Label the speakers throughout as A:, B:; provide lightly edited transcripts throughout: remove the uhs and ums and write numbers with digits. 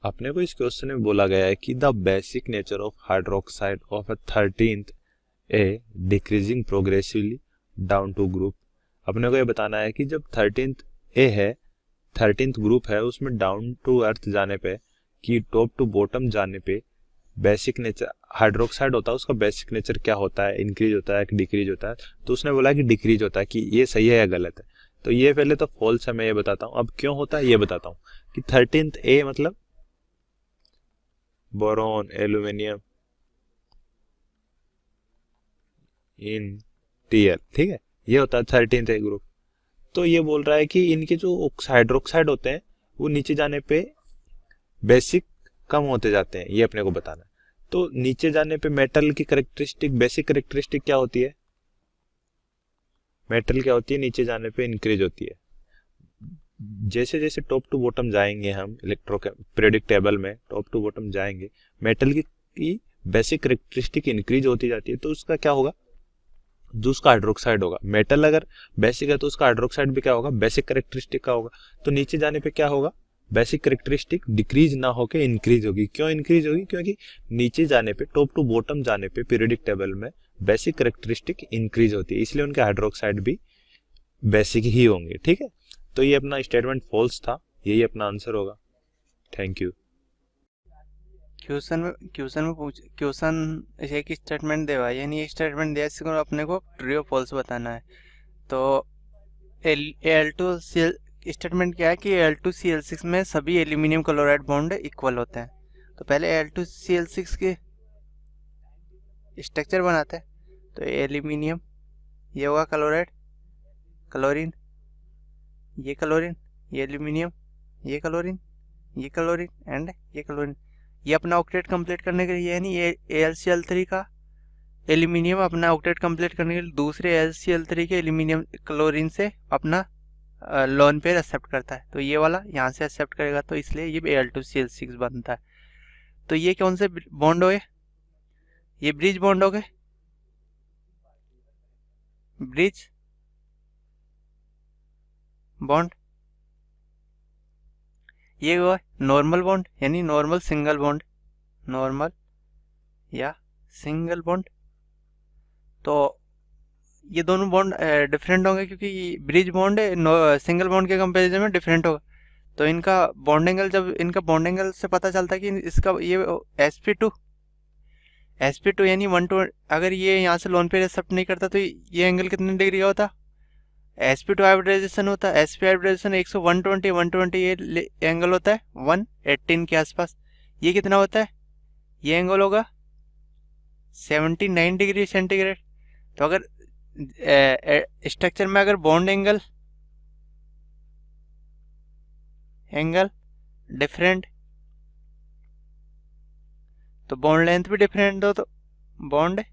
A: अपने को इस क्वेश्चन में बोला गया है कि the basic nature of hydroxide of a 13th are decreasing progressively down to group. अपने को ये बताना है कि जब 13th ए है, 13th ग्रुप है, उसमें डाउन टू अर्थ जाने पे कि टॉप टू बॉटम जाने पे बेसिक नेचर हाइड्रोक्साइड होता है, उसका बेसिक नेचर क्या होता है, इंक्रीज होता है कि डिक्रीज होता है। तो उसने बोला कि डिक्रीज होता है, कि ये सही है या गलत है। तो ये पहले तो फॉल्स है, मैं ये बताता हूँ। अब क्यों होता है ये बताता हूँ कि 13th ए मतलब बोरॉन, एल्यूमिनियम, इन, टीएल, ठीक है, ये होता है 13th ए ग्रुप। तो ये बोल रहा है कि इनके जो हाइड्रोक्साइड होते हैं वो नीचे जाने पे बेसिक कम होते जाते हैं, ये अपने को बताना है। तो नीचे जाने पे मेटल की करेक्टरिस्टिक, बेसिक करेक्टरिस्टिक क्या होती है, मेटल क्या होती है, नीचे जाने पे इंक्रीज होती है। जैसे जैसे टॉप टू बॉटम जाएंगे हम इलेक्ट्रो पीरियोडिक टेबल में, टॉप टू बॉटम जाएंगे, मेटल की बेसिक करेक्टरिस्टिक इंक्रीज होती जाती है। तो उसका क्या होगा, जो उसका हाइड्रोक्साइड होगा, मेटल अगर बेसिक है तो उसका हाइड्रोक्साइड भी क्या होगा, बेसिक करेक्टरिस्टिक का होगा। तो नीचे जाने पे क्या होगा, बेसिक करेक्टरिस्टिक डिक्रीज ना होकर इंक्रीज होगी। क्यों इंक्रीज होगी, क्योंकि नीचे जाने पे, टॉप टू बॉटम जाने पे पीरियोडिक टेबल में बेसिक करेक्टरिस्टिक इंक्रीज होती है, इसलिए उनके हाइड्रोक्साइड भी बेसिक ही होंगे। ठीक है, तो ये अपना स्टेटमेंट फॉल्स था, यही अपना आंसर होगा। Thank you.
B: क्वेश्चन एक स्टेटमेंट देवा, यानी एक स्टेटमेंट दिया, इसको अपने को ट्रू और फॉल्स बताना है। तो Al2 स्टेटमेंट क्या है कि Al2Cl6 में सभी एल्यूमिनियम क्लोराइड बॉन्ड इक्वल होते हैं। तो पहले Al2Cl6 के स्ट्रक्चर बनाते हैं। तो एल्यूमिनियम, ये होगा क्लोराइड, क्लोरीन, ये क्लोरीन, ये एल्यूमिनियम, ये क्लोरीन, ये क्लोरीन एंड ये क्लोरीन। ये अपना ऑक्टेट कंप्लीट करने के लिए, यानी ये AlCl3 का एल्यूमिनियम अपना ऑक्टेट कंप्लीट करने के लिए दूसरे AlCl3 के एल्यूमिनियम क्लोरीन से अपना लोन पेयर एक्सेप्ट करता है। तो ये वाला यहाँ से एक्सेप्ट करेगा, तो इसलिए ये Al2Cl6 बनता है। तो ये कौन से बॉन्ड हो गए, ये ब्रिज बॉन्ड हो गए, ब्रिज बॉन्ड। ये हुआ नॉर्मल बॉन्ड, यानी नॉर्मल सिंगल बॉन्ड, नॉर्मल या सिंगल बॉन्ड। तो ये दोनों बॉन्ड डिफरेंट होंगे, क्योंकि ब्रिज बॉन्ड सिंगल बॉन्ड के कंपैरिजन में डिफरेंट होगा। तो इनका बॉन्ड एंगल, जब इनका बॉन्ड एंगल से पता चलता है कि इसका ये sp2 यानी 120, अगर ये यहाँ से लोन पे एक्सेप्ट नहीं करता तो ये एंगल कितने डिग्री का होता, sp2 हाइब्रिडाइजेशन होता है, sp हाइब्रिडाइजेशन 120 ये एंगल होता है 118 के आसपास। ये कितना होता है, ये एंगल होगा 79 डिग्री सेंटीग्रेड। तो अगर स्ट्रक्चर में अगर बॉन्ड एंगल डिफरेंट, तो बॉन्ड लेंथ भी डिफरेंट हो, तो बॉन्ड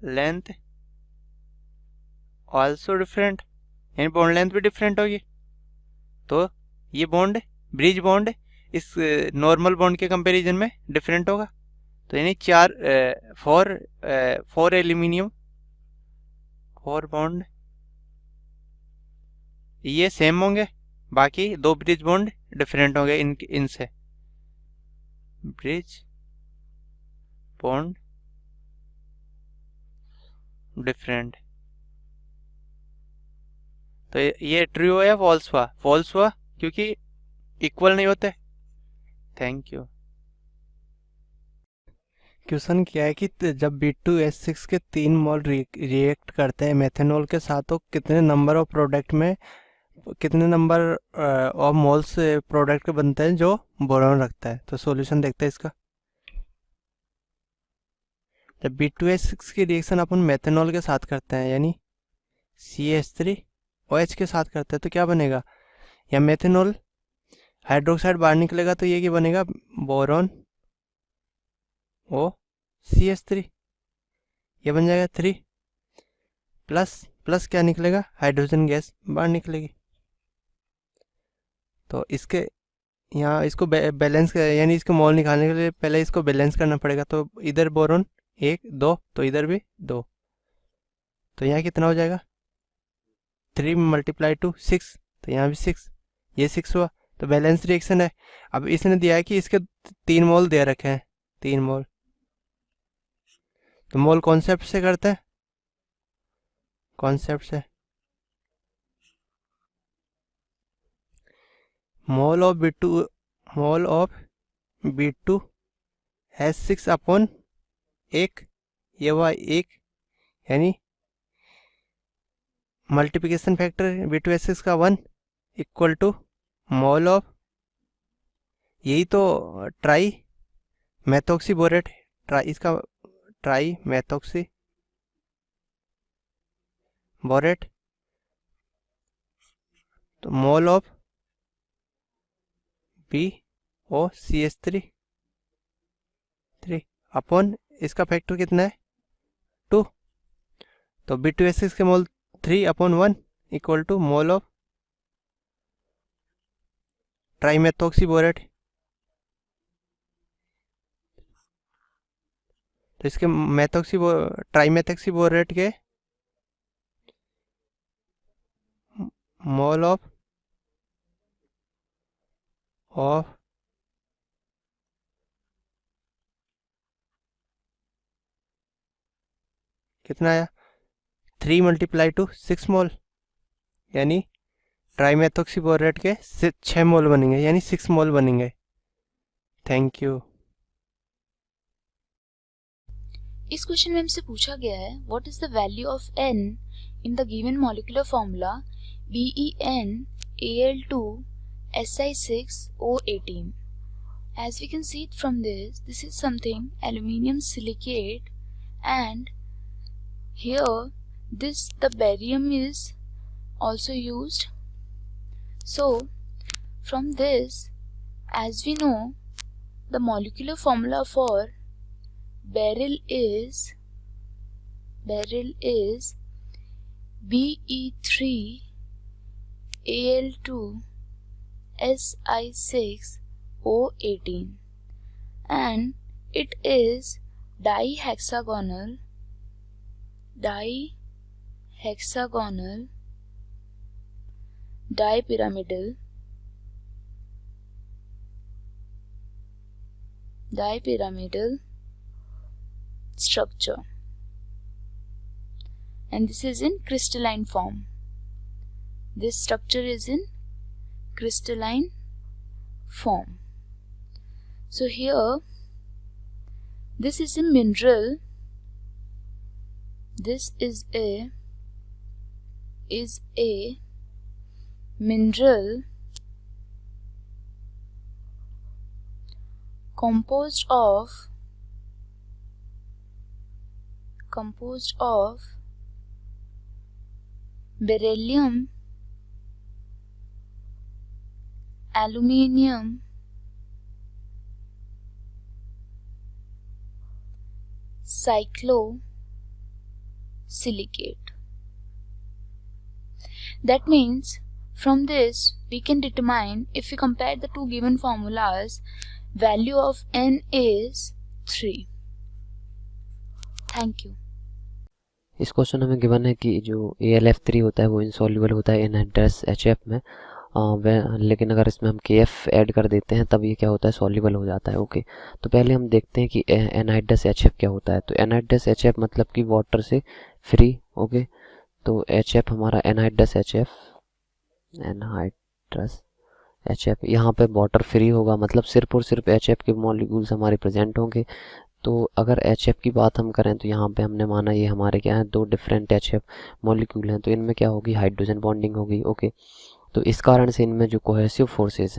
B: लेंथ ऑल्सो डिफरेंट, यानी बॉन्ड लेंथ भी डिफरेंट होगी। तो ये बॉन्ड, ब्रिज बॉन्ड इस नॉर्मल बॉन्ड के कंपैरिजन में डिफरेंट होगा। तो यानी फोर एल्यूमिनियम, 4 बॉन्ड ये सेम होंगे, बाकी 2 ब्रिज बॉन्ड डिफरेंट होंगे इनसे। Bridge bond different. तो ये ट्रू हुआ या फॉल्स हुआ, फॉल्स हुआ क्योंकि इक्वल नहीं होते। Thank you. क्वेश्चन क्या है कि जब B2H6 के 3 मोल रिएक्ट करते हैं मेथेनॉल के साथ, तो कितने नंबर ऑफ प्रोडक्ट में, कितने नंबर ऑफ मोल्स प्रोडक्ट के बनते हैं जो बोरॉन रखता है। तो सॉल्यूशन देखते हैं इसका। जब B2H6 की रिएक्शन अपन मेथेनॉल के साथ करते हैं, यानी CH3OH के साथ करते हैं, तो क्या बनेगा, या मेथेनॉल हाइड्रोक्साइड बाहर निकलेगा तो ये क्या बनेगा, बोरॉन OCH3, ये बन जाएगा 3 प्लस क्या निकलेगा, हाइड्रोजन गैस बाहर निकलेगी। तो इसके यहाँ इसको बैलेंस, यानी इसको मोल निकालने के लिए पहले इसको बैलेंस करना पड़ेगा। तो इधर बोरॉन 1 2, तो इधर भी 2, तो यहाँ कितना हो जाएगा 3 × 2 6, तो यहाँ भी 6, ये 6 हुआ। तो बैलेंस रिएक्शन है। अब इसने दिया है कि इसके 3 मोल दे रखे हैं, 3 मोल। तो मोल कॉन्सेप्ट से करते हैं, कॉन्सेप्ट से। Mole of B2 H6 upon 1, ये हुआ 1, यानी मल्टीप्लिकेशन फैक्टर B2H6 का 1 इक्वल टू मोल ऑफ, यही तो ट्राई मैथोक्सी बोरेट, इसका ट्राई मैथोक्सी बोरेट। तो मोल ऑफ BOCH3 अपॉन इसका फैक्टर कितना है 2, तो B2H6 के mole 3 upon 1 equal to mole of trimethoxy borate. तो इसके ट्राईमेथोक्सी बोरेट के मोल ऑफ कितना आया 3 मल्टीप्लाई टू 6 मोल, यानी ट्राईमेथोक्सी बोरेट के 6 मोल बनेंगे, यानी 6 मोल बनेंगे। Thank you.
C: इस क्वेश्चन में हमसे पूछा गया है what is the value of N in the given molecular formula BeN Al2Si6O18. As we can see from this is something aluminium silicate, and here the barium is also used. So from this, as we know, the molecular formula for beryl is Be3Al2Si6O18, and it is dihexagonal dipyramidal structure, and this is in crystalline form. This structure is in crystalline form. So here this is a mineral, this is a mineral composed of beryllium, aluminium, cyclosilicate. That means from this we can determine, if we compare the two given formulas, value of N is 3. Thank you.
D: इस question हमें given है कि जो AlF3 होता है वो insoluble होता है एनहाइड्रस HF में, लेकिन अगर इसमें हम KF ऐड कर देते हैं तब ये क्या होता है, सॉल्युबल हो जाता है। ओके, तो पहले हम देखते हैं कि एनहाइड्रस HF क्या होता है। तो एनहाइड्रस HF मतलब कि वाटर से फ्री। ओके, तो HF हमारा एनहाइड्रस HF यहाँ पे वाटर फ्री होगा, मतलब सिर्फ और सिर्फ HF के मॉलिक्यूल्स हमारे प्रेजेंट होंगे। तो अगर HF की बात हम करें तो यहाँ पे हमने माना ये हमारे क्या है, 2 डिफरेंट HF मॉलिक्यूल हैं, तो इनमें क्या होगी, हाइड्रोजन बॉन्डिंग होगी। ओके, तो इस कारण से इनमें जो कोहेसिव फोर्सेस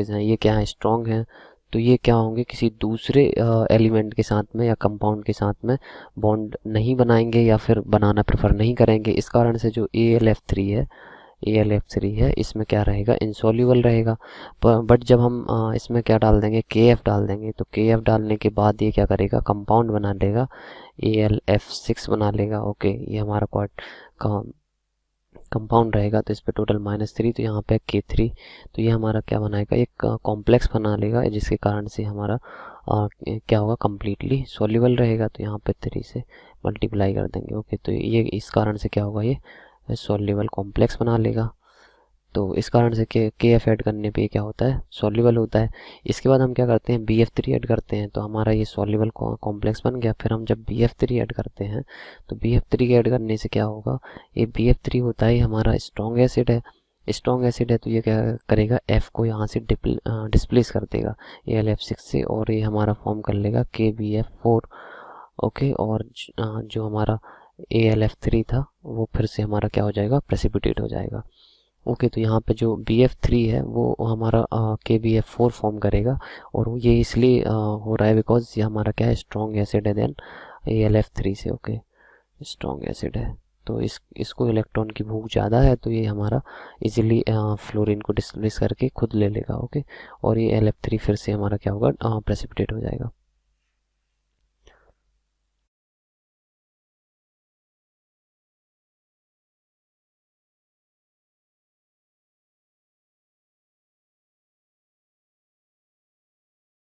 D: हैं ये क्या है, स्ट्रॉन्ग हैं। तो ये क्या होंगे, किसी दूसरे एलिमेंट के साथ में या कंपाउंड के साथ में बॉन्ड नहीं बनाएंगे या फिर बनाना प्रेफर नहीं करेंगे। इस कारण से जो AlF3 है इसमें क्या रहेगा, इनसॉल्युबल रहेगा। बट जब हम इसमें क्या डाल देंगे, KF डाल देंगे, तो KF डालने के बाद ये क्या करेगा, कंपाउंड बना लेगा, AlF6 बना लेगा। ओके, ये हमारा कंपाउंड रहेगा, तो इस पे टोटल -3, तो यहाँ पे K3, तो ये हमारा क्या बनाएगा, एक कॉम्प्लेक्स बना लेगा, जिसके कारण से हमारा क्या होगा, कम्प्लीटली सॉल्युबल रहेगा। तो यहाँ पे 3 से मल्टीप्लाई कर देंगे। ओके, तो ये इस कारण से क्या होगा, ये सॉल्युबल कॉम्प्लेक्स बना लेगा। तो इस कारण से के एफ ऐड करने पे क्या होता है, सॉल्युबल होता है। इसके बाद हम क्या करते हैं, BF3 ऐड करते हैं, तो हमारा ये सॉल्युबल कॉम्प्लेक्स बन गया। फिर हम जब BF3 ऐड करते हैं तो BF3 ऐड करने से क्या होगा, ये BF3 होता है हमारा स्ट्रॉन्ग एसिड है। स्ट्रॉन्ग एसिड है तो ये क्या करेगा, F को यहाँ से डिस्प्लेस कर देगा AlF6 से, और ये हमारा फॉर्म कर लेगा KBF4। ओके, और जो हमारा AlF3 था वो फिर से हमारा क्या हो जाएगा, प्रेसिपिटेट हो जाएगा। ओके, तो यहाँ पे जो BF3 है वो हमारा KBF4 फॉर्म करेगा, और ये इसलिए हो रहा है बिकॉज ये हमारा क्या है, स्ट्रॉन्ग एसिड है देन AlF3 से। ओके, स्ट्रॉन्ग एसिड है तो इसको इलेक्ट्रॉन की भूख ज़्यादा है, तो ये हमारा इजीली फ्लोरीन को डिस्प्लेस करके खुद ले लेगा। ओके, और ये LF3 फिर से हमारा क्या होगा, प्रेसिपिटेट हो जाएगा।